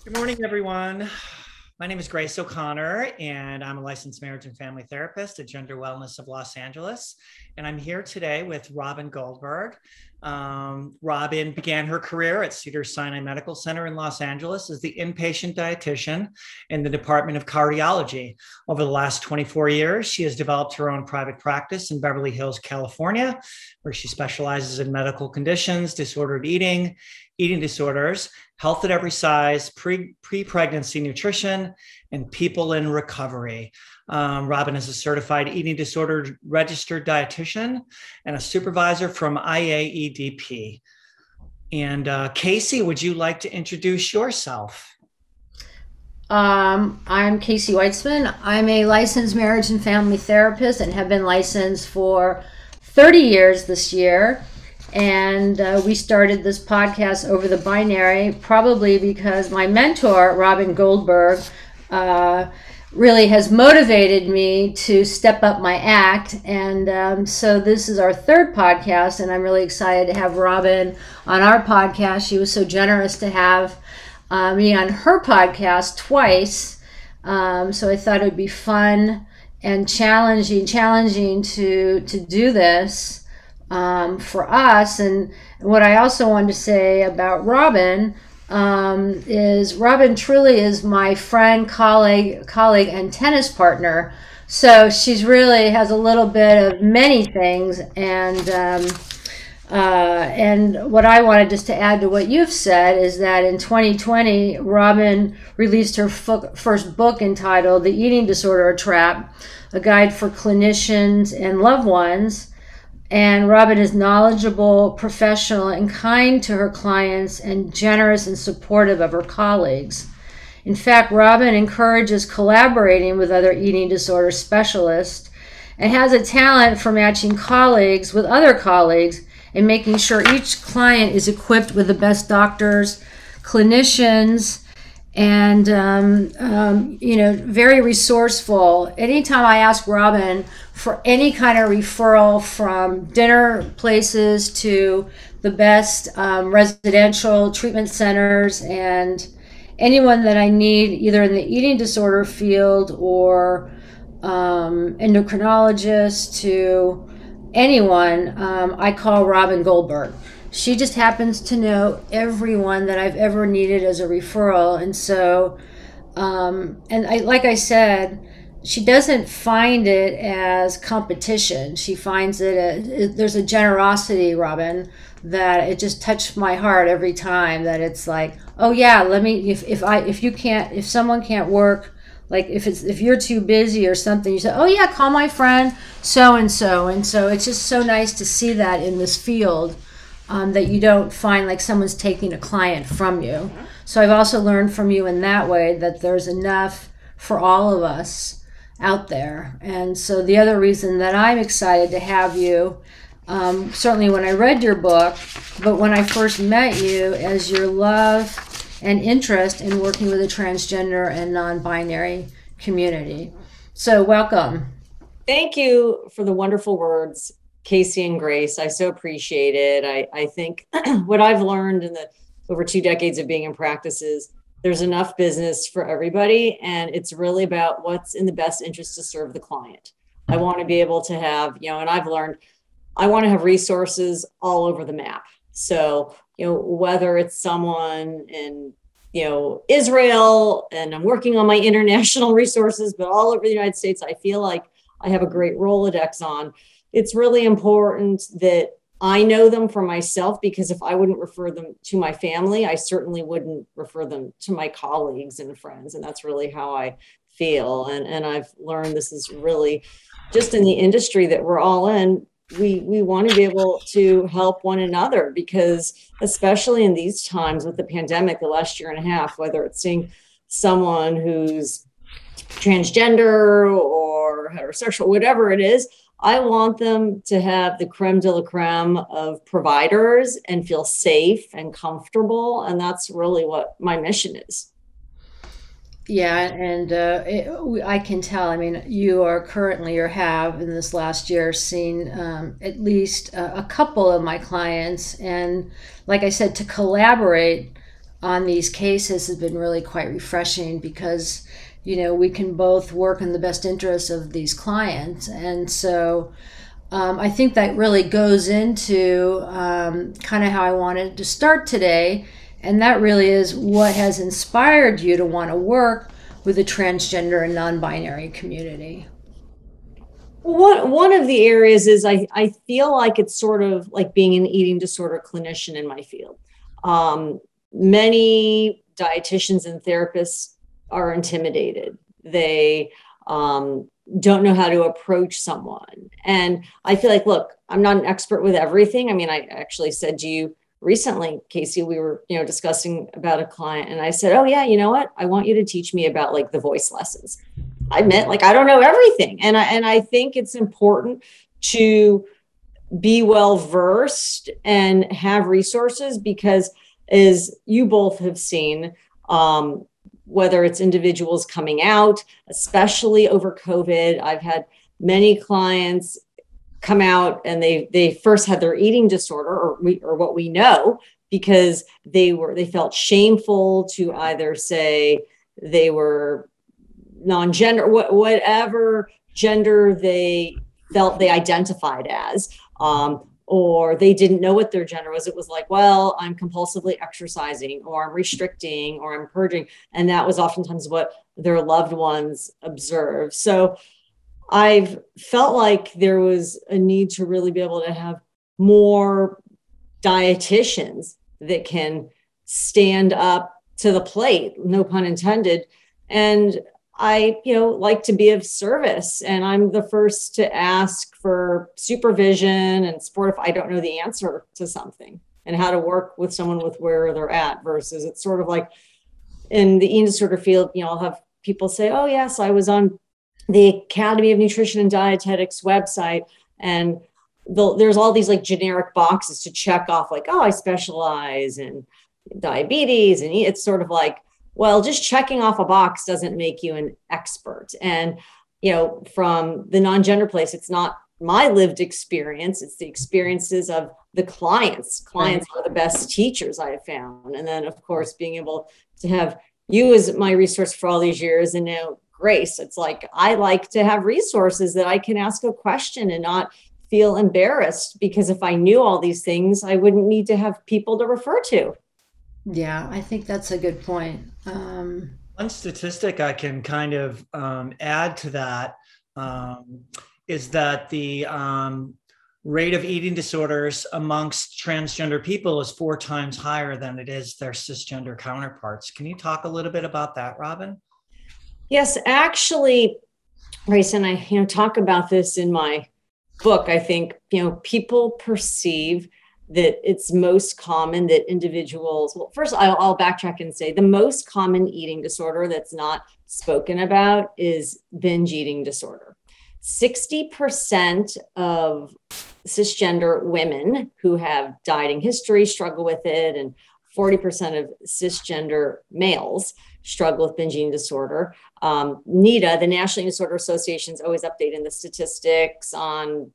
Good morning, everyone. My name is Grace O'Connor, and I'm a licensed marriage and family therapist at Gender Wellness of Los Angeles. And I'm here today with Robyn Goldberg. Robyn began her career at Cedars-Sinai Medical Center in Los Angeles as the inpatient dietitian in the Department of Cardiology. Over the last 24 years, she has developed her own private practice in Beverly Hills, California, where she specializes in medical conditions, disordered eating, eating disorders, health at every size, pre-pregnancy nutrition, and people in recovery. Robyn is a certified eating disorder registered dietitian and a supervisor from IAEDP. And Casey, would you like to introduce yourself? I'm Casey Weitzman. I'm a licensed marriage and family therapist and have been licensed for 30 years this year. And we started this podcast over the binary, probably because my mentor, Robyn Goldberg, really has motivated me to step up my act. And so this is our third podcast, and I'm really excited to have Robyn on our podcast. She was so generous to have me on her podcast twice. So I thought it would be fun and challenging to do this for us. And what I also wanted to say about Robyn is Robyn truly is my friend, colleague, and tennis partner. So she's really has a little bit of many things. And what I wanted just to add to what you've said is that in 2020, Robyn released her first book entitled The Eating Disorder Trap, a guide for clinicians and loved ones. And Robyn is knowledgeable, professional, and kind to her clients, and generous and supportive of her colleagues. In fact, Robyn encourages collaborating with other eating disorder specialists and has a talent for matching colleagues with other colleagues and making sure each client is equipped with the best doctors, clinicians, and very resourceful. Anytime I ask Robyn for any kind of referral, from dinner places to the best residential treatment centers, and anyone that I need either in the eating disorder field or endocrinologist, to anyone, I call Robyn Goldberg. She just happens to know everyone that I've ever needed as a referral. And so, like I said, she doesn't find it as competition. She finds there's a generosity, Robyn, that it just touched my heart every time. That it's like, oh yeah, let me, if someone can't work, like if you're too busy or something, you say, oh yeah, call my friend so and so. And so it's just so nice to see that in this field. That you don't find like someone's taking a client from you. So I've also learned from you in that way that there's enough for all of us out there. And so the other reason that I'm excited to have you, certainly when I read your book, but when I first met you, as your love and interest in working with the transgender and non-binary community. So welcome. Thank you for the wonderful words, Casey and Grace. I so appreciate it. I think what I've learned in the over 2 decades of being in practice is there's enough business for everybody, and it's really about what's in the best interest to serve the client. I want to be able to have, and I've learned I want to have resources all over the map. So, whether it's someone in, Israel, and I'm working on my international resources, but all over the United States, I feel like I have a great Rolodex on. It's really important that I know them for myself, because if I wouldn't refer them to my family, I certainly wouldn't refer them to my colleagues and friends. And that's really how I feel. And I've learned this is really just in the industry that we're all in. We want to be able to help one another, because especially in these times with the pandemic, the last year and a half, whether it's seeing someone who's transgender or heterosexual, whatever it is, I want them to have the creme de la creme of providers and feel safe and comfortable. And that's really what my mission is. Yeah, and I can tell. I mean, you are currently, or have in this last year, seen at least a couple of my clients. And like I said, to collaborate on these cases has been really quite refreshing because, we can both work in the best interest of these clients. And so I think that really goes into kind of how I wanted to start today. And that really is what has inspired you to want to work with the transgender and non-binary community. One of the areas is I feel like it's sort of like being an eating disorder clinician in my field. Many dietitians and therapists are intimidated. They don't know how to approach someone. And I feel like, look, I'm not an expert with everything. I mean, I actually said to you recently, Casey, we were, discussing about a client, and I said, oh yeah, you know what? I want you to teach me about like the voice lessons. I meant like, I don't know everything. And I think it's important to be well versed and have resources because, as you both have seen, whether it's individuals coming out, especially over COVID, I've had many clients come out and they first had their eating disorder or what we know because they felt shameful to either say they were non-gender, whatever gender they felt they identified as, or they didn't know what their gender was. It was like, well, I'm compulsively exercising, or I'm restricting, or I'm purging. And that was oftentimes what their loved ones observed. So I've felt like there was a need to really be able to have more dietitians that can stand up to the plate, no pun intended. And I, like to be of service, and I'm the first to ask for supervision and support if I don't know the answer to something and how to work with someone with where they're at versus it's sort of like in the eating disorder field, I'll have people say, oh yes, I was on the Academy of Nutrition and Dietetics website, and there's all these like generic boxes to check off, like, oh, I specialize in diabetes, and it's sort of like, well, just checking off a box doesn't make you an expert. And, from the non-gender place, it's not my lived experience. It's the experiences of the clients. Clients are the best teachers I have found. And then, of course, being able to have you as my resource for all these years, and now Grace, it's like, I like to have resources that I can ask a question and not feel embarrassed, because if I knew all these things, I wouldn't need to have people to refer to. Yeah, I think that's a good point. One statistic I can kind of add to that is that the rate of eating disorders amongst transgender people is 4 times higher than it is their cisgender counterparts. Can you talk a little bit about that, Robyn? Yes, actually, Grace, and I talk about this in my book. I think people perceive that it's most common that individuals, well, first I'll backtrack and say the most common eating disorder that's not spoken about is binge eating disorder. 60% of cisgender women who have dieting history struggle with it, and 40% of cisgender males struggle with binge eating disorder. NEDA, the National Eating Disorder Association, is always updating the statistics on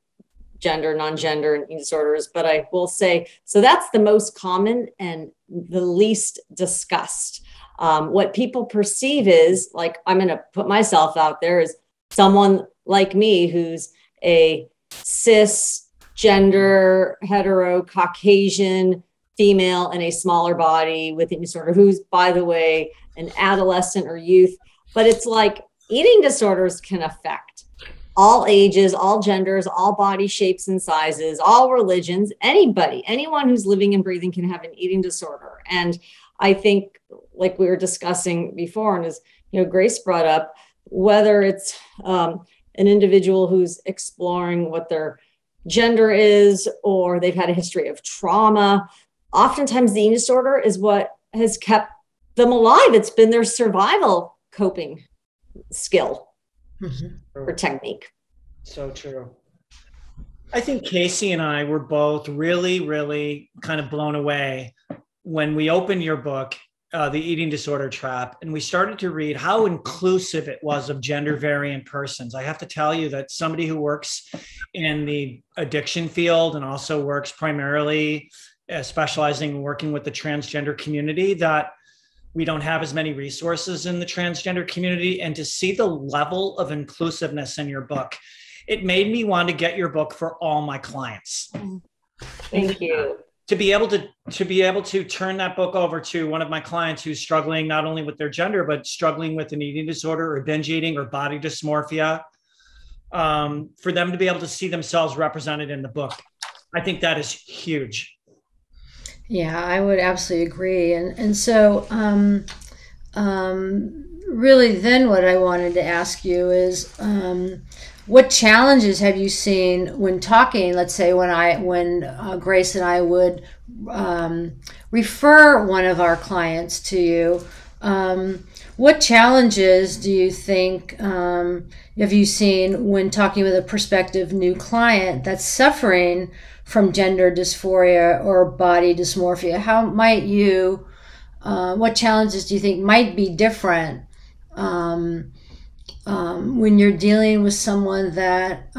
gender, non-gender, and eating disorders. But I will say, so that's the most common and the least discussed. What people perceive is, like, I'm going to put myself out there as someone like me who's a cisgender, hetero, Caucasian female in a smaller body with eating disorder, who's, by the way, an adolescent or youth. But it's like eating disorders can affect all ages, all genders, all body shapes and sizes, all religions, anybody, anyone who's living and breathing can have an eating disorder. And I think, like we were discussing before, and as Grace brought up, whether it's an individual who's exploring what their gender is, or they've had a history of trauma, oftentimes the eating disorder is what has kept them alive. It's been their survival coping skill. Or technique. So true. I think Casey and I were both really, really kind of blown away when we opened your book, The Eating Disorder Trap, and we started to read how inclusive it was of gender variant persons. I have to tell you that somebody who works in the addiction field and also works primarily specializing in working with the transgender community, that We don't have as many resources in the transgender community. And to see the level of inclusiveness in your book, it made me want to get your book for all my clients. Thank you. To be able to turn that book over to one of my clients who's struggling not only with their gender, but struggling with an eating disorder or binge eating or body dysmorphia, for them to be able to see themselves represented in the book, I think that is huge. Yeah, I would absolutely agree. And so really then what I wanted to ask you is, what challenges have you seen when talking, let's say when Grace and I would refer one of our clients to you, what challenges do you think have you seen when talking with a prospective new client that's suffering from gender dysphoria or body dysmorphia? How might you, what challenges do you think might be different when you're dealing with someone that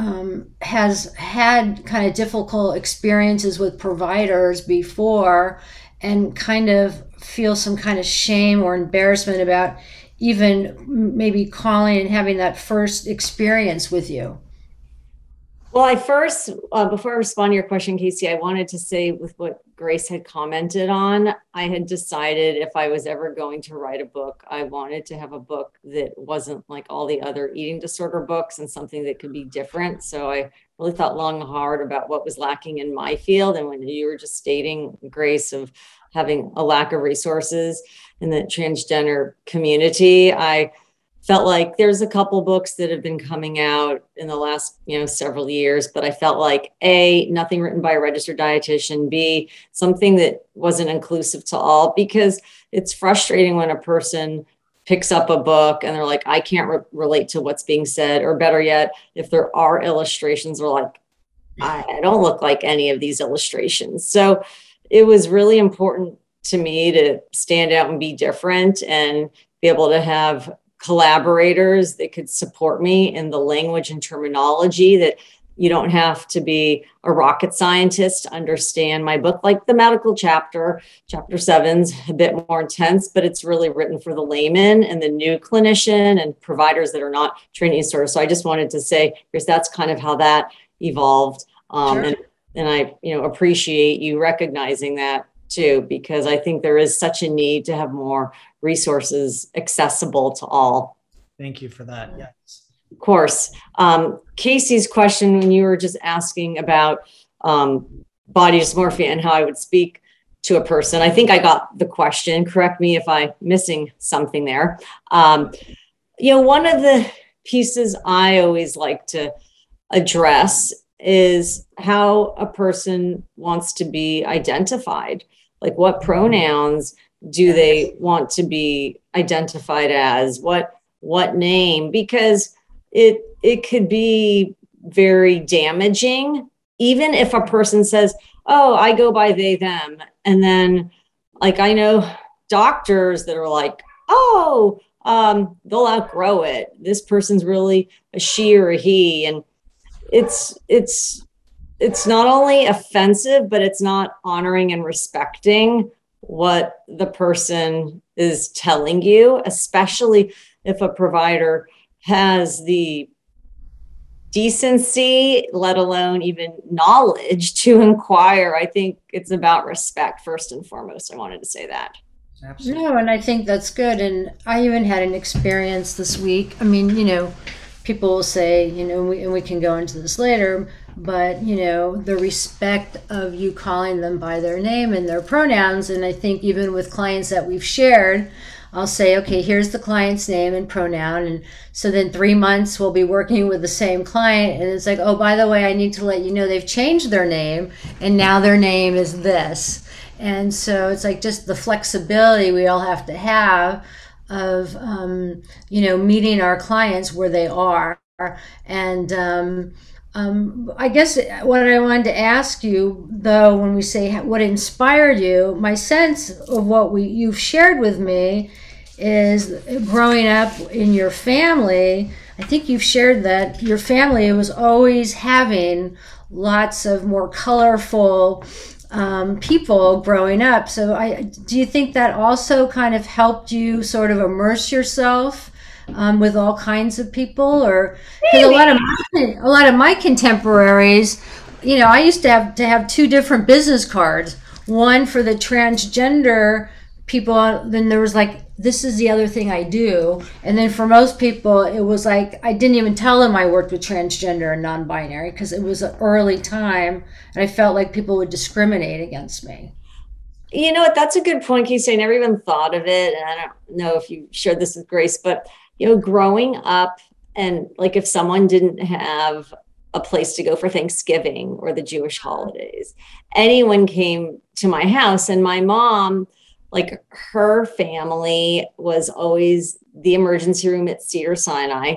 has had kind of difficult experiences with providers before and kind of feel some kind of shame or embarrassment about even maybe calling and having that first experience with you? Well, I first, before I respond to your question, Casey, I wanted to say with what Grace had commented on, I had decided if I was ever going to write a book, I wanted to have a book that wasn't like all the other eating disorder books and something that could be different. So I really thought long and hard about what was lacking in my field. And when you were just stating, Grace, of having a lack of resources in the transgender community, I felt like there's a couple books that have been coming out in the last, several years, but I felt like A, nothing written by a registered dietitian, B, something that wasn't inclusive to all, because it's frustrating when a person picks up a book and they're like, I can't relate to what's being said, or better yet, if there are illustrations, they're like, I don't look like any of these illustrations. So it was really important to me to stand out and be different and be able to have collaborators that could support me in the language and terminology, that you don't have to be a rocket scientist to understand my book. Like the medical chapter 7's a bit more intense, but it's really written for the layman and the new clinician and providers that are not trained in sort of. So I just wanted to say, because that's kind of how that evolved. Sure. And I, appreciate you recognizing that too, because I think there is such a need to have more resources accessible to all. Thank you for that. Yes. Of course. Casey's question, when you were just asking about body dysmorphia and how I would speak to a person, I think I got the question. Correct me if I'm missing something there. One of the pieces I always like to address is how a person wants to be identified. Like, what pronouns do they want to be identified as? What name? Because it could be very damaging, even if a person says, oh, I go by they, them. And then, like, I know doctors that are like, oh, they'll outgrow it. This person's really a she or a he. And it's not only offensive, but it's not honoring and respecting what the person is telling you, especially if a provider has the decency, let alone even knowledge, to inquire. I think it's about respect first and foremost. I wanted to say that. Absolutely. No, and I think that's good. And I even had an experience this week. I mean, people will say, and we can go into this later, but, the respect of you calling them by their name and their pronouns. And I think even with clients that we've shared, I'll say, okay, here's the client's name and pronoun. And so then 3 months we'll be working with the same client. And it's like, oh, by the way, I need to let you know they've changed their name and now their name is this. And so it's like just the flexibility we all have to have of, meeting our clients where they are. And I guess what I wanted to ask you, though, when we say what inspired you, my sense of what you've shared with me is growing up in your family. I think you've shared that your family was always having lots of more colorful people growing up. So do you think that also kind of helped you sort of immerse yourself with all kinds of people? Or because a lot of my contemporaries, you know, I used to have two different business cards, one for the transgender people, then there was like, this is the other thing I do. And then for most people, it was like, I didn't even tell them I worked with transgender and non-binary because it was an early time and I felt like people would discriminate against me. You know what? That's a good point, Casey. I never even thought of it. And I don't know if you shared this with Grace, but, you know, growing up and like if someone didn't have a place to go for Thanksgiving or the Jewish holidays, anyone came to my house, and my mom, like her family was always the emergency room at Cedars-Sinai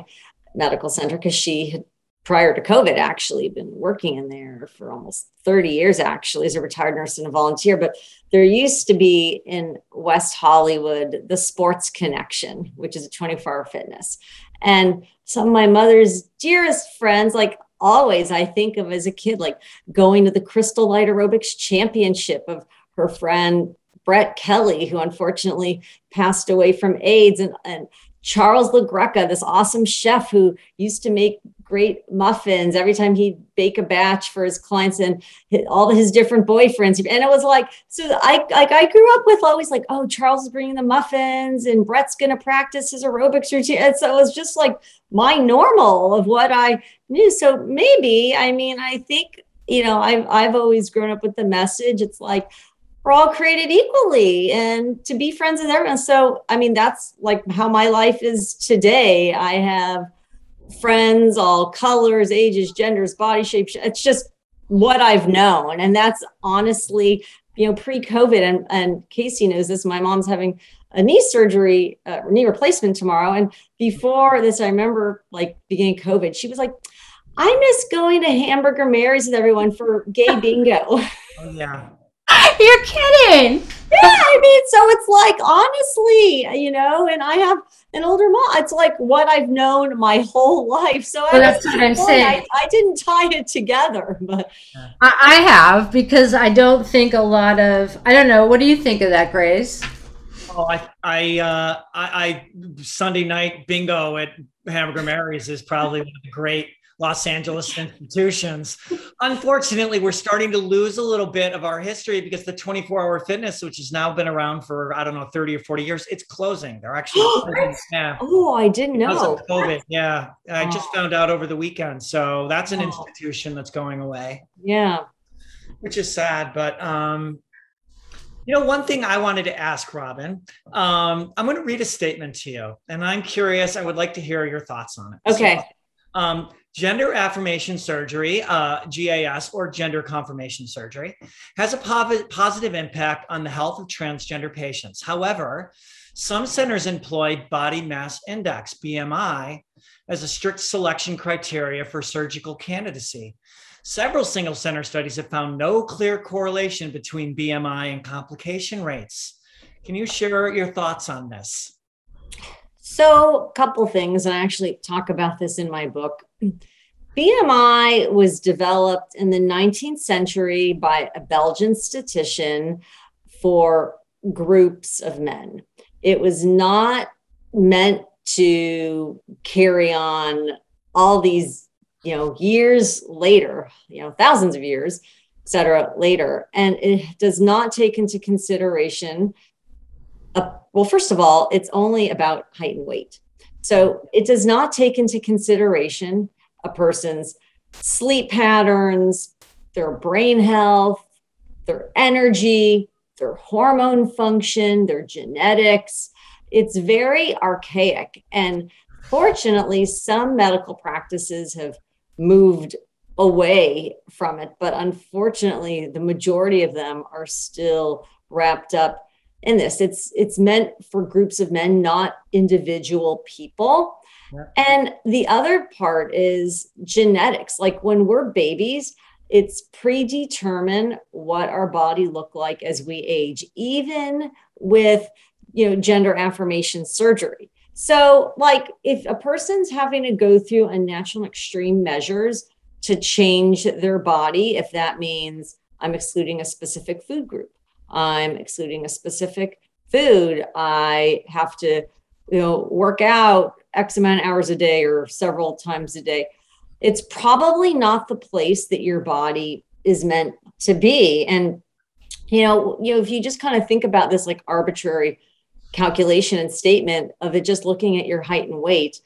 Medical Center, because she had, prior to COVID, actually been working in there for almost 30 years, actually, as a retired nurse and a volunteer. But there used to be in West Hollywood, the Sports Connection, which is a 24-hour fitness. And some of my mother's dearest friends, like always, I think of as a kid, like going to the Crystal Light Aerobics Championship of her friend, Brett Kelly, who unfortunately passed away from AIDS, and Charles LaGreca, this awesome chef who used to make great muffins every time he'd bake a batch for his clients, and all his different boyfriends. And it was like, so I grew up with always like, oh, Charles is bringing the muffins and Brett's going to practice his aerobics routine. And so it was just like my normal of what I knew. So maybe, I mean, I think, you know, I've always grown up with the message. It's like, we're all created equally and to be friends with everyone. So, I mean, that's like how my life is today. I have friends, all colors, ages, genders, body shapes. It's just what I've known. And that's honestly, you know, pre-COVID, and Casey knows this, my mom's having a knee surgery, knee replacement tomorrow. And before this, I remember like beginning COVID, she was like, I miss going to Hamburger Mary's with everyone for gay bingo. Oh, yeah. You're kidding. Yeah, I mean, so it's like, honestly, you know, and I have an older mom. It's like what I've known my whole life. So well, that's what I'm saying. I didn't tie it together, but I have, because I don't think a lot of, I don't know. What do you think of that, Grace? Oh, I Sunday night bingo at Hamburger Mary's is probably one of the great Los Angeles institutions. Unfortunately, we're starting to lose a little bit of our history because the 24-hour fitness, which has now been around for, I don't know, 30 or 40 years, it's closing. They're actually closing. Yeah. Oh, I didn't know. Because of COVID. Yeah. I just found out over the weekend. So that's an institution that's going away. Yeah. Which is sad. But, you know, one thing I wanted to ask, Robyn, I'm going to read a statement to you, and I'm curious. I would like to hear your thoughts on it. Okay. So, gender affirmation surgery, GAS, or gender confirmation surgery, has a positive impact on the health of transgender patients. However, some centers employ body mass index, BMI, as a strict selection criteria for surgical candidacy. Several single center studies have found no clear correlation between BMI and complication rates. Can you share your thoughts on this? So a couple things, and I actually talk about this in my book. BMI was developed in the 19th century by a Belgian statistician for groups of men. It was not meant to carry on all these, you know, years later, you know, thousands of years, et cetera, later. And it does not take into consideration well, first of all, it's only about height and weight. So it does not take into consideration a person's sleep patterns, their brain health, their energy, their hormone function, their genetics. It's very archaic. And fortunately, some medical practices have moved away from it. But unfortunately, the majority of them are still wrapped up in this. It's meant for groups of men, not individual people. Yeah. And the other part is genetics. Like when we're babies, it's predetermined what our body look like as we age, even with, you know, gender affirmation surgery. So like if a person's having to go through a natural extreme measures to change their body, if that means I'm excluding a specific food group. I'm excluding a specific food. I have to, work out X amount of hours a day or several times a day. It's probably not the place that your body is meant to be. And, if you just kind of think about this like arbitrary calculation and statement of it, just looking at your height and weight,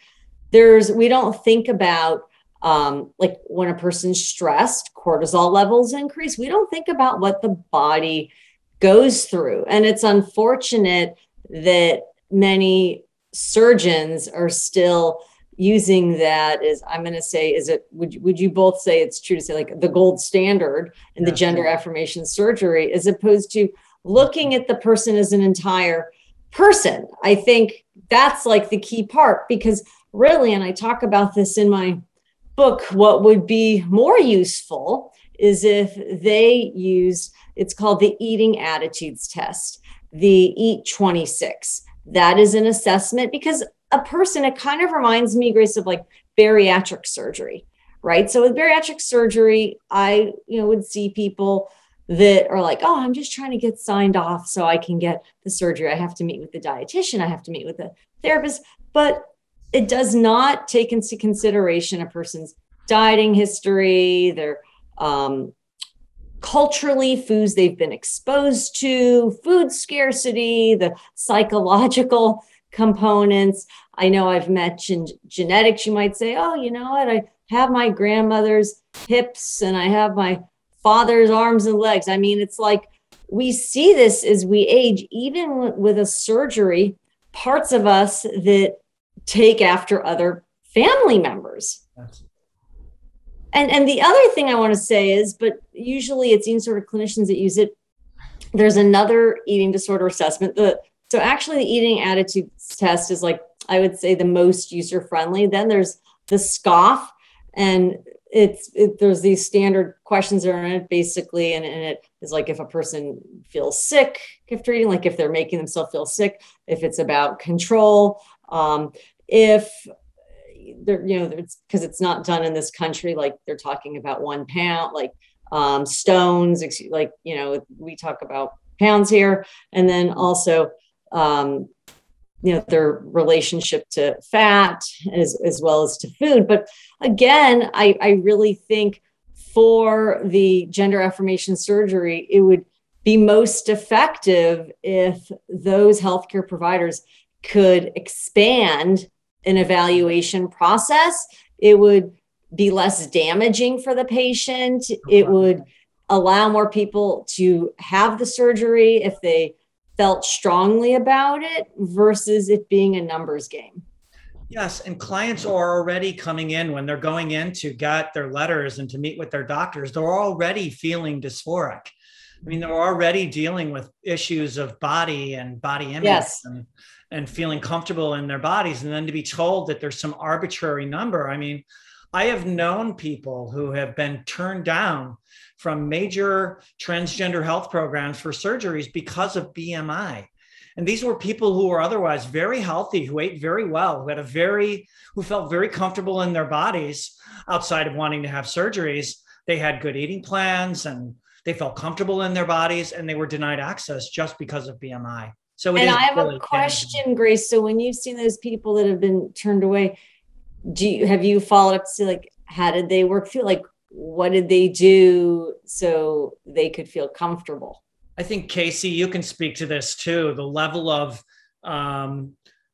we don't think about like when a person's stressed, cortisol levels increase. We don't think about what the body goes through. And it's unfortunate that many surgeons are still using that as, I'm going to say, would you both say it's true to say like the gold standard in the gender affirmation surgery, as opposed to looking at the person as an entire person? I think that's like the key part, because really, and I talk about this in my book, what would be more useful is if they use, it's called the eating attitudes test, the Eat 26. That is an assessment, because a person, it kind of reminds me, Grace, of like bariatric surgery, right? So with bariatric surgery, I, would see people that are like, oh, I'm just trying to get signed off so I can get the surgery. I have to meet with the dietitian. I have to meet with the therapist, but it does not take into consideration a person's dieting history, their culturally, foods they've been exposed to, food scarcity, the psychological components. I know I've mentioned genetics. You might say, oh, you know what? I have my grandmother's hips and I have my father's arms and legs. I mean, it's like we see this as we age, even with a surgery, parts of us that take after other family members. Yes. And the other thing I want to say is, but usually it's in sort of clinicians that use it, there's another eating disorder assessment. So actually the eating attitudes test is like, I would say, the most user-friendly. Then there's the SCOFF, and there's these standard questions that are in it basically. And it is like if a person feels sick after eating, like if they're making themselves feel sick, if it's about control, if they're, it's because it's not done in this country, like they're talking about 1 pound, like stones, like, we talk about pounds here. And then also, their relationship to fat as well as to food. But again, I really think for the gender affirmation surgery, it would be most effective if those healthcare providers could expand an evaluation process. It would be less damaging for the patient. It would allow more people to have the surgery if they felt strongly about it, versus it being a numbers game. Yes, and clients are already coming in when they're going in to get their letters and to meet with their doctors. They're already feeling dysphoric. I mean, they're already dealing with issues of body and body image. Yes. And feeling comfortable in their bodies. And then to be told that there's some arbitrary number. I mean, I have known people who have been turned down from major transgender health programs for surgeries because of BMI. And these were people who were otherwise very healthy, who ate very well, who felt very comfortable in their bodies outside of wanting to have surgeries. They had good eating plans and they felt comfortable in their bodies, and they were denied access just because of BMI. So and I have really a question, Grace. So when you've seen those people that have been turned away, have you followed up to see, like, how did they work through? Like, what did they do so they could feel comfortable? I think, Casey, you can speak to this too. The level of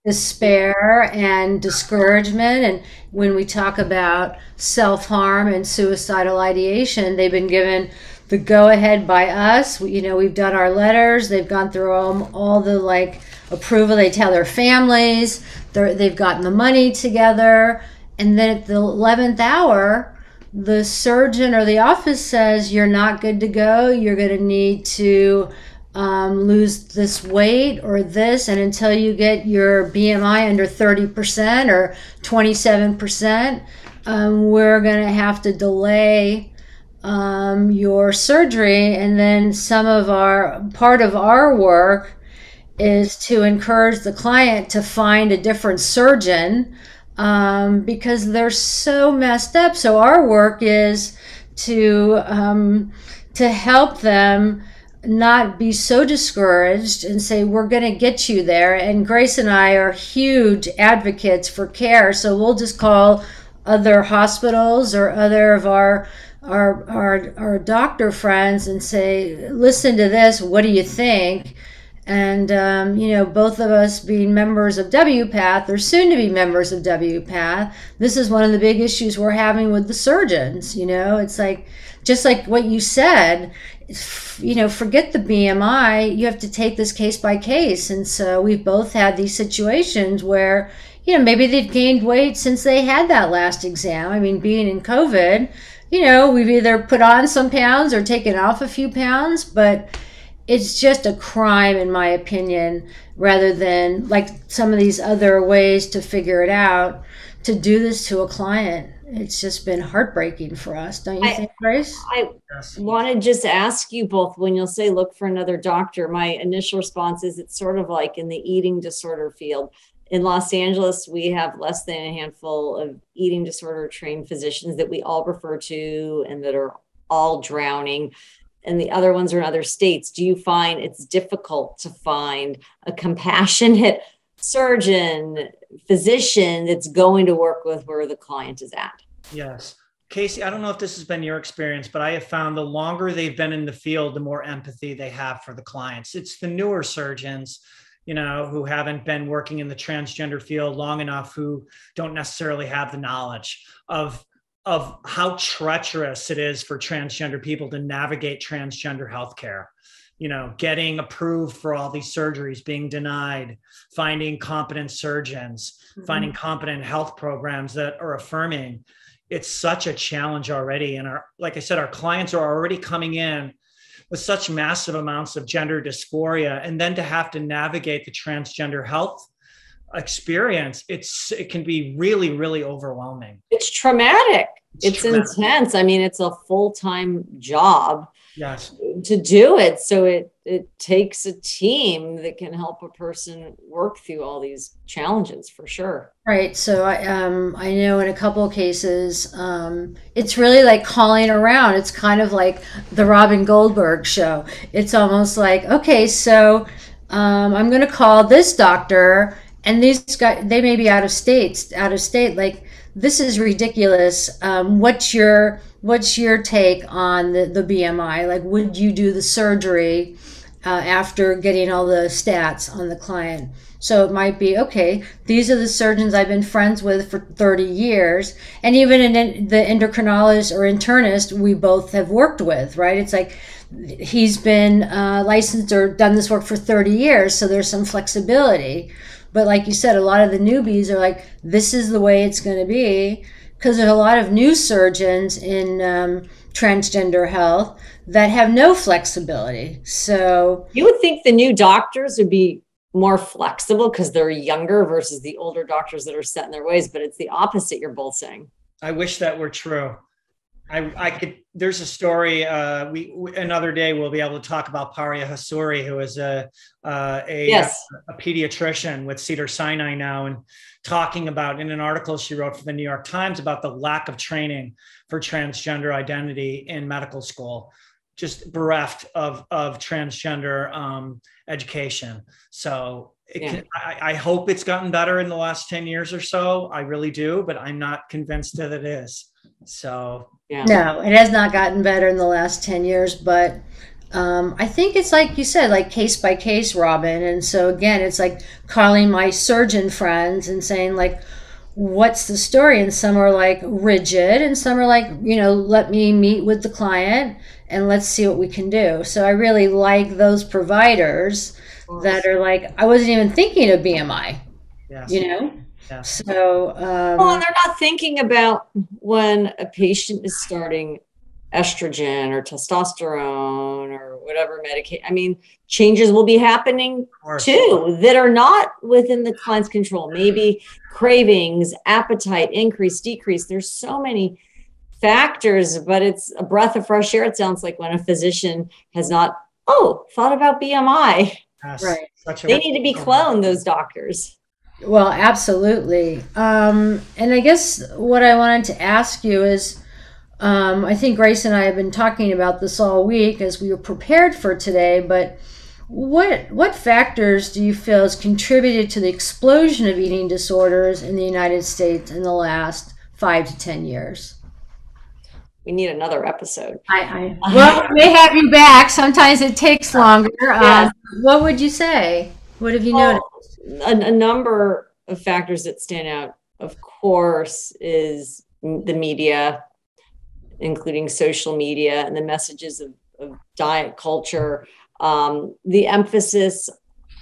despair and discouragement. And when we talk about self-harm and suicidal ideation, they've been given the go-ahead by us. We've done our letters. They've gone through all the like approval. They tell their families. They've gotten the money together. And then at the 11th hour, the surgeon or the office says, you're not good to go. You're going to need to lose this weight or this. And until you get your BMI under 30% or 27%, we're going to have to delay your surgery. And then part of our work is to encourage the client to find a different surgeon, because they're so messed up. So our work is to to help them not be so discouraged and say, we're going to get you there. And Grace and I are huge advocates for care. So we'll just call other hospitals or other of our doctor friends and say, listen to this, what do you think? And, you know, both of us being members of WPATH, or soon to be members of WPATH, this is one of the big issues we're having with the surgeons. You know, it's like, just like what you said, you know, forget the BMI, you have to take this case by case. And so we've both had these situations where, you know, maybe they've gained weight since they had that last exam. I mean, being in COVID, you know, we've either put on some pounds or taken off a few pounds, but it's just a crime, in my opinion, rather than like some of these other ways to figure it out, to do this to a client. It's just been heartbreaking for us, don't you think, Grace? I want to just ask you both, when you'll say look for another doctor, my initial response is it's sort of like in the eating disorder field. In Los Angeles, we have less than a handful of eating disorder trained physicians that we all refer to and that are all drowning. And the other ones are in other states. Do you find it's difficult to find a compassionate surgeon, physician that's going to work with where the client is at? Yes. Casey, I don't know if this has been your experience, but I have found the longer they've been in the field, the more empathy they have for the clients. It's the newer surgeons, you know, who haven't been working in the transgender field long enough, who don't necessarily have the knowledge of how treacherous it is for transgender people to navigate transgender healthcare. You know, getting approved for all these surgeries, being denied, finding competent surgeons, finding competent health programs that are affirming. It's such a challenge already. And like I said, our clients are already coming in with such massive amounts of gender dysphoria. And then to have to navigate the transgender health experience, it can be really, really overwhelming. It's traumatic. It's intense. I mean, it's a full-time job. Yes. To do it. So it takes a team that can help a person work through all these challenges, for sure. Right. So I know in a couple of cases, it's really like calling around. It's kind of like the Robyn Goldberg show. It's almost like, okay, so I'm going to call this doctor, and these guys, they may be out of state. Like, this is ridiculous. What's your take on the BMI? Like, would you do the surgery after getting all the stats on the client? So it might be, okay, these are the surgeons I've been friends with for 30 years. And even in the endocrinologist or internist, we both have worked with, right? It's like, he's been licensed or done this work for 30 years. So there's some flexibility. But like you said, a lot of the newbies are like, this is the way it's going to be. Because there's a lot of new surgeons in transgender health that have no flexibility. So you would think the new doctors would be more flexible because they're younger versus the older doctors that are set in their ways, but it's the opposite you're both saying. I wish that were true. I could, there's a story, another day we'll be able to talk about Paria Hasuri, who is a pediatrician with Cedars-Sinai now, and talking about, in an article she wrote for the New York Times, about the lack of training for transgender identity in medical school, just bereft of transgender education. So I hope it's gotten better in the last 10 years or so. I really do, but I'm not convinced that it is. So no, it has not gotten better in the last 10 years, but I think it's like you said, like case by case, Robyn. And so again, it's like calling my surgeon friends and saying, like, what's the story? And some are like rigid, and some are like, you know, let me meet with the client and let's see what we can do. So I really like those providers that are like, I wasn't even thinking of BMI, you know? Yeah. So, well, and they're not thinking about when a patient is starting estrogen or testosterone or whatever medication. I mean, changes will be happening too that are not within the client's control. Maybe cravings, appetite, increase, decrease. There's so many factors, but it's a breath of fresh air. It sounds like when a physician has not, thought about BMI. Yes. Right. They need to be cloned, those doctors. Well, absolutely. And I guess what I wanted to ask you is, I think Grace and I have been talking about this all week as we were prepared for today, but what factors do you feel has contributed to the explosion of eating disorders in the United States in the last 5 to 10 years? We need another episode. Well, we may have you back. Sometimes it takes longer. Yes. What would you say? What have you noticed? A number of factors that stand out, of course, is the media, including social media and the messages of diet culture, the emphasis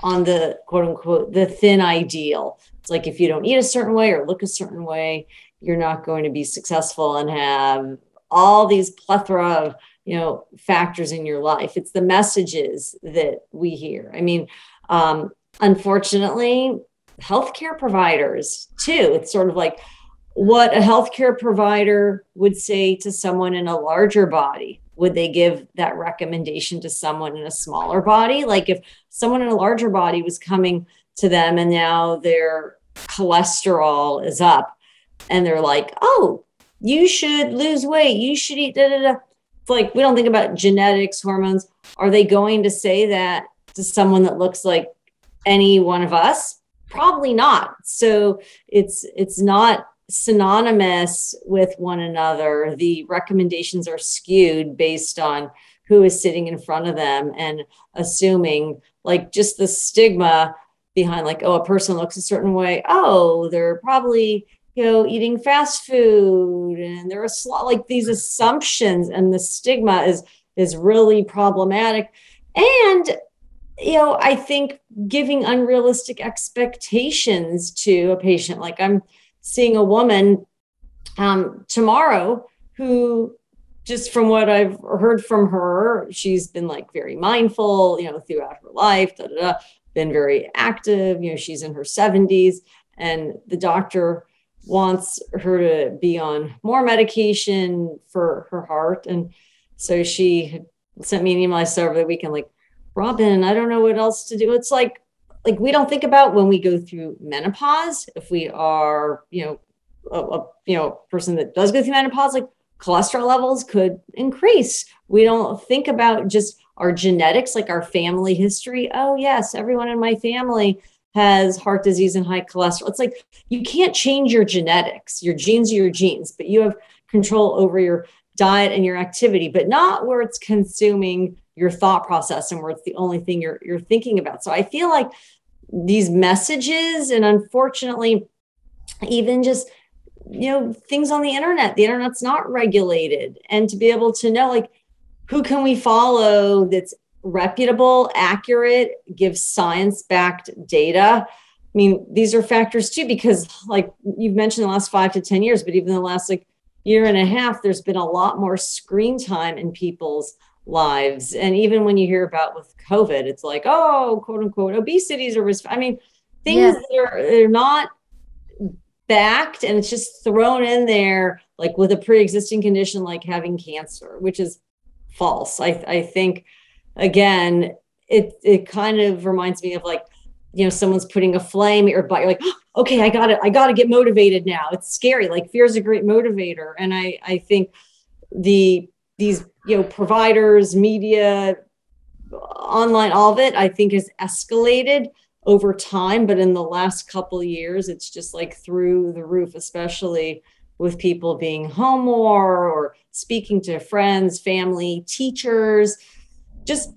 on the quote unquote, the thin ideal. It's like, if you don't eat a certain way or look a certain way, you're not going to be successful and have all these plethora of, factors in your life. It's the messages that we hear. I mean, unfortunately, healthcare providers too. It's sort of like what a healthcare provider would say to someone in a larger body. Would they give that recommendation to someone in a smaller body? Like if someone in a larger body was coming to them and now their cholesterol is up and they're like, oh, you should lose weight, you should eat da, da, da. It's like, we don't think about genetics, hormones. Are they going to say that to someone that looks like any one of us? Probably not. So it's not synonymous with one another. The recommendations are skewed based on who is sitting in front of them and assuming like just the stigma behind like, oh, a person looks a certain way. Oh, they're probably, eating fast food and there are like these assumptions, and the stigma is really problematic. And I think giving unrealistic expectations to a patient, like I'm seeing a woman tomorrow who, just from what I've heard from her, she's been like very mindful, throughout her life, been very active, she's in her 70s, and the doctor wants her to be on more medication for her heart. And so she sent me an email I saw over the weekend, like, Robyn, I don't know what else to do. It's like we don't think about when we go through menopause, if we are, a person that does go through menopause, like cholesterol levels could increase. We don't think about just our genetics, like our family history. Oh yes, everyone in my family has heart disease and high cholesterol. It's like, you can't change your genetics. Your genes are your genes, but you have control over your diet and your activity, but not where it's consuming your thought process and where it's the only thing you're thinking about. So I feel like these messages, and unfortunately, even just, things on the internet's not regulated. And to be able to know, like, who can we follow that's reputable, accurate, gives science-backed data? I mean, these are factors too, because like you've mentioned the last 5 to 10 years, but even the last like year and a half, there's been a lot more screen time in people's lives. And even when you hear about with COVID, it's like, oh, quote unquote, obesity is a risk. I mean, things that are not backed, and it's just thrown in there like with a pre-existing condition like having cancer, which is false. I think, again, it kind of reminds me of like, someone's putting a flame in your butt. You're like, oh, okay, I got to get motivated now. It's scary. Like fear is a great motivator. And I think these, providers, media, online, all of it, I think has escalated over time. But in the last couple of years, it's just like through the roof, especially with people being home more or speaking to friends, family, teachers, just,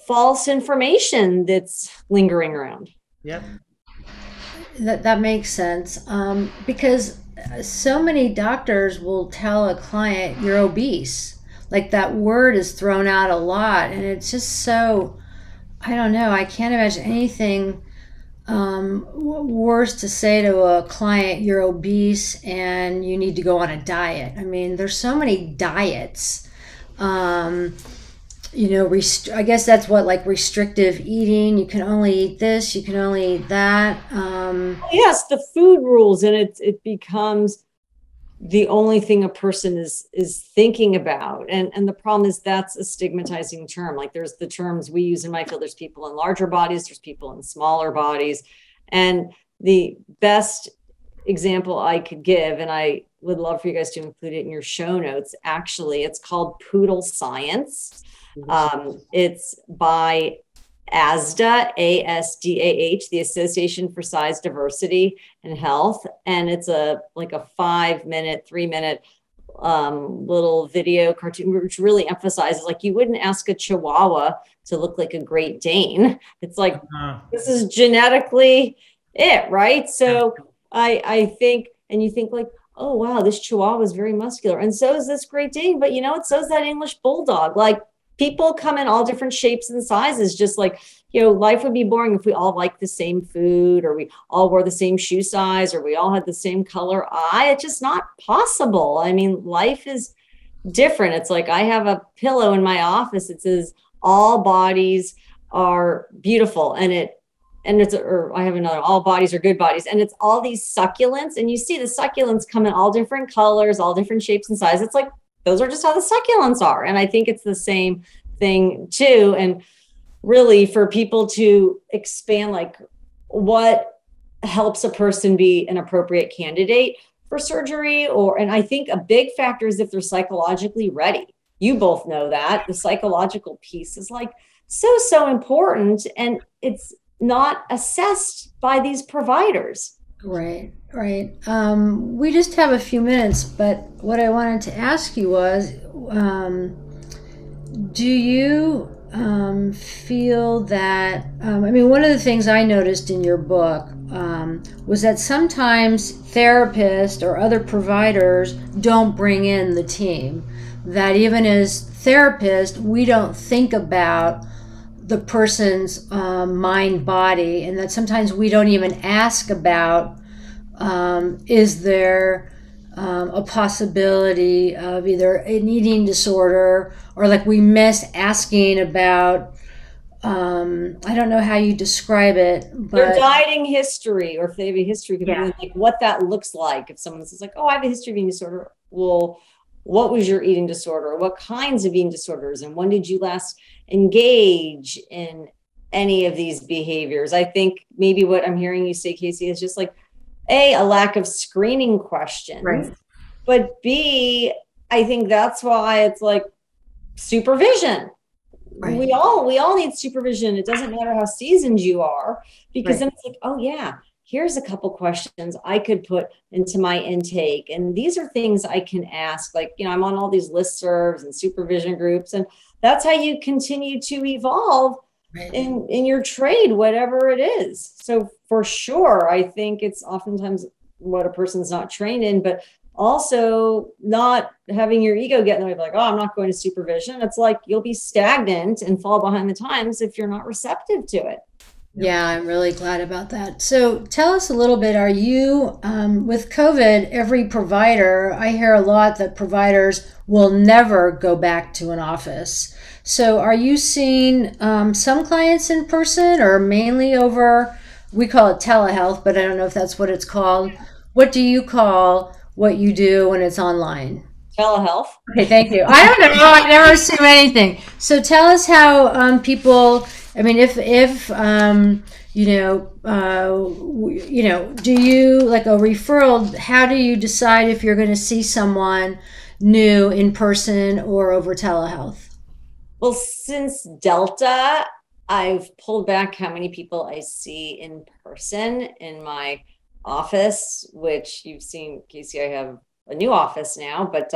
false information that's lingering around. Yep. That makes sense. Because so many doctors will tell a client you're obese. Like that word is thrown out a lot, and it's just so, I don't know, I can't imagine anything worse to say to a client, you're obese and you need to go on a diet. I mean, there's so many diets. I guess that's what, like restrictive eating. You can only eat this, you can only eat that. Yes, the food rules, and it becomes the only thing a person is thinking about. And the problem is that's a stigmatizing term. Like there's the terms we use in my field. There's people in larger bodies, there's people in smaller bodies. And the best example I could give, and I would love for you guys to include it in your show notes. Actually, it's called Poodle Science. It's by ASDAH, ASDAH, the Association for Size Diversity and Health. And it's like a 5-minute, 3-minute little video cartoon, which really emphasizes, like, you wouldn't ask a Chihuahua to look like a Great Dane. It's like, this is genetically it, right? So I think, and you think like, oh, wow, this Chihuahua is very muscular. And so is this Great Dane, but you know what? So is that English Bulldog. Like, people come in all different shapes and sizes, just like, you know, life would be boring if we all liked the same food, or we all wore the same shoe size, or we all had the same color eye. It's just not possible. I mean, life is different. It's like, I have a pillow in my office. It says all bodies are beautiful. Or I have another, all bodies are good bodies. And it's all these succulents. And you see the succulents come in all different colors, all different shapes and sizes. It's like, those are just how the succulents are. And I think it's the same thing too. And really, for people to expand, like, what helps a person be an appropriate candidate for surgery, and I think a big factor is if they're psychologically ready. You both know that the psychological piece is like so important, and it's not assessed by these providers. Right. We just have a few minutes, but what I wanted to ask you was, do you feel that, I mean, one of the things I noticed in your book was that sometimes therapists or other providers don't bring in the team, that even as therapists, we don't think about the person's mind body, and that sometimes we don't even ask about, is there a possibility of either an eating disorder, or like we miss asking about, I don't know how you describe it, but their dieting history, or if they have a history, like what that looks like. If someone says like, oh, I have a history of eating disorder. Well, what was your eating disorder? What kinds of eating disorders? And when did you last engage in any of these behaviors? I think maybe what I'm hearing you say, Casey, is just like, A, lack of screening questions, right. But B, I think that's why it's like supervision. Right. We all need supervision. It doesn't matter how seasoned you are, because then it's like, oh yeah, here's a couple questions I could put into my intake. And these are things I can ask. Like, you know, I'm on all these listservs and supervision groups, and that's how you continue to evolve in your trade, whatever it is. So for sure, I think it's oftentimes what a person's not trained in, but also not having your ego get in the way of like, oh, I'm not going to supervision. It's like, you'll be stagnant and fall behind the times if you're not receptive to it. Yeah, I'm really glad about that. So tell us a little bit, are you, with COVID, every provider, I hear a lot that providers will never go back to an office. So are you seeing some clients in person, or mainly over, we call it telehealth, but I don't know if that's what it's called. What do you call what you do when it's online? Telehealth. Okay, thank you. I don't know. I never assume anything. So tell us how people, I mean, if do you, like a referral, how do you decide if you're going to see someone new in person or over telehealth? Well, since Delta, I've pulled back how many people I see in person in my office, which you've seen, Casey, I have a new office now, but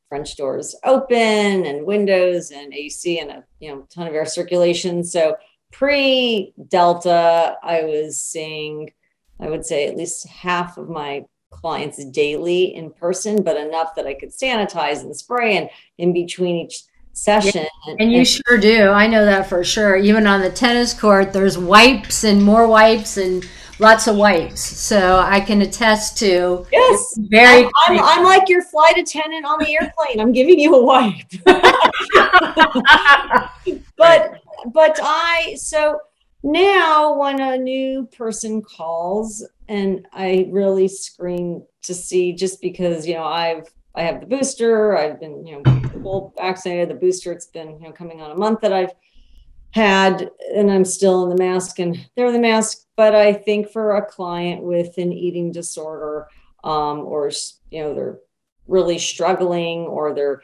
French doors open and windows and AC and a ton of air circulation. So pre-Delta, I was seeing, I would say, at least half of my clients daily in person, but enough that I could sanitize and spray and in between each session. Yeah, and you sure do. I know that for sure. Even on the tennis court, there's wipes and more wipes and lots of wipes. So I can attest to. Yes, I'm like your flight attendant on the airplane. I'm giving you a wipe. So now when a new person calls, and I really screen to see, just because, I have the booster, I've been, full vaccinated, the booster, it's been, coming on a month that I've had, and I'm still in the mask and they're the mask. But I think for a client with an eating disorder, or, they're really struggling, or they're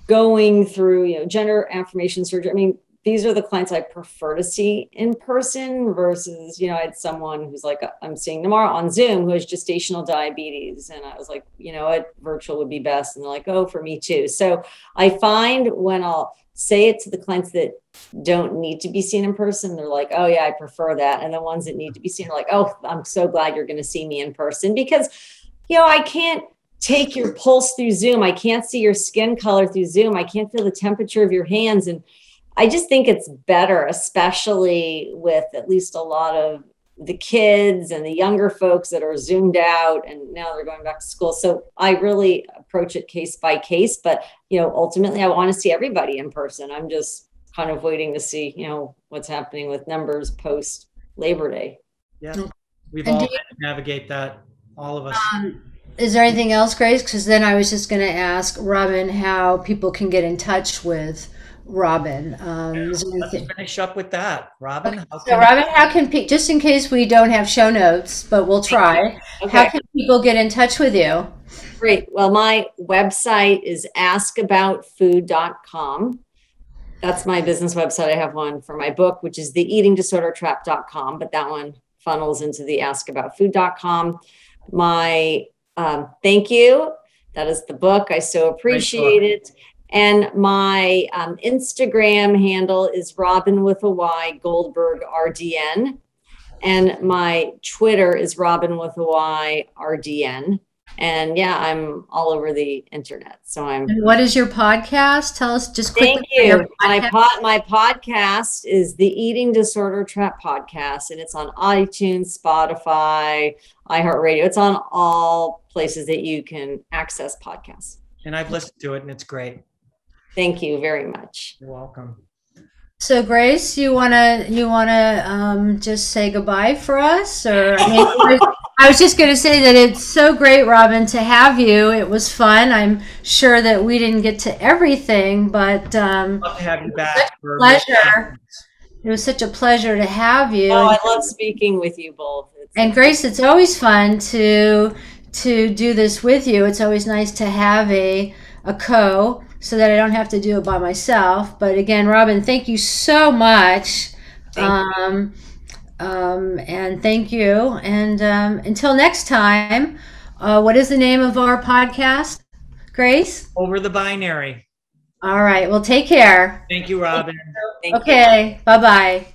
going through, gender affirmation surgery. I mean, these are the clients I prefer to see in person versus, I had someone who's like, I'm seeing tomorrow on Zoom who has gestational diabetes. And I was like, what, virtual would be best. And they're like, oh, for me too. So I find when I'll say it to the clients that don't need to be seen in person, they're like, oh yeah, I prefer that. And the ones that need to be seen are like, oh, I'm so glad you're going to see me in person, because, I can't take your pulse through Zoom. I can't see your skin color through Zoom. I can't feel the temperature of your hands. And I just think it's better, especially with at least a lot of the kids and the younger folks that are Zoomed out and now they're going back to school. So I really approach it case by case, but, ultimately I want to see everybody in person. I'm just kind of waiting to see, what's happening with numbers post Labor Day. Yeah. We've all had to navigate that, all of us. Is there anything else, Grace? Because then I was just going to ask Robyn how people can get in touch with Robyn. Let's finish up with that. Robyn, okay. Robyn, how can people, just in case we don't have show notes, but we'll try, how can people get in touch with you? Great. Well, my website is askaboutfood.com. That's my business website. I have one for my book, which is theeatingdisordertrap.com, but that one funnels into the askaboutfood.com. My thank you. That is the book. I so appreciate it. And my Instagram handle is Robyn with a Y, Goldberg RDN. And my Twitter is Robyn with a Y, RDN. And yeah, I'm all over the internet. So I'm. And what is your podcast? Tell us just quickly. Thank you. My podcast is the Eating Disorder Trap Podcast, and it's on iTunes, Spotify, iHeartRadio. It's on all places that you can access podcasts. And I've listened to it, and it's great. Thank you very much. You're welcome. So Grace, you wanna just say goodbye for us, or I was just going to say that it's so great, Robyn, to have you. It was fun. I'm sure that we didn't get to everything, but love to have you back. Pleasure. It was such a pleasure to have you. Oh, I love speaking with you both. And Grace, it's always fun to do this with you. It's always nice to have a co, so that I don't have to do it by myself. But again, Robyn, thank you so much. And thank you. And until next time, what is the name of our podcast, Grace? Over the Binary. All right. Well, take care. Thank you, Robyn. Thank you. Okay. Bye-bye.